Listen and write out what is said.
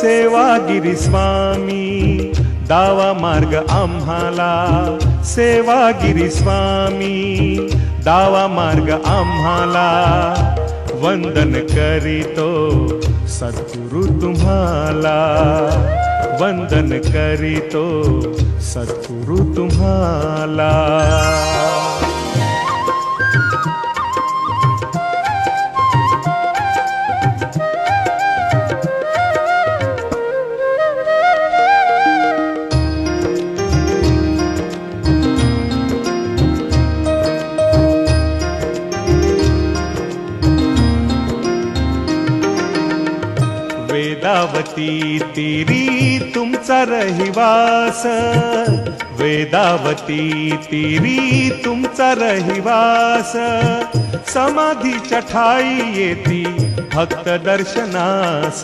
सेवागिरी स्वामी दावा मार्ग आम्हाला, सेवागिरी स्वामी दावा मार्ग आम्हाला, वंदन करीतो सद्गुरु तुम्हाला, वंदन करीतो सद्गुरु तुम्हाला। वेदावती तीरी तुमचा रहिवास, वेदावती तीरी तुमचा रहिवास, समाधीच्या ठाई येती भक्त दर्शनास।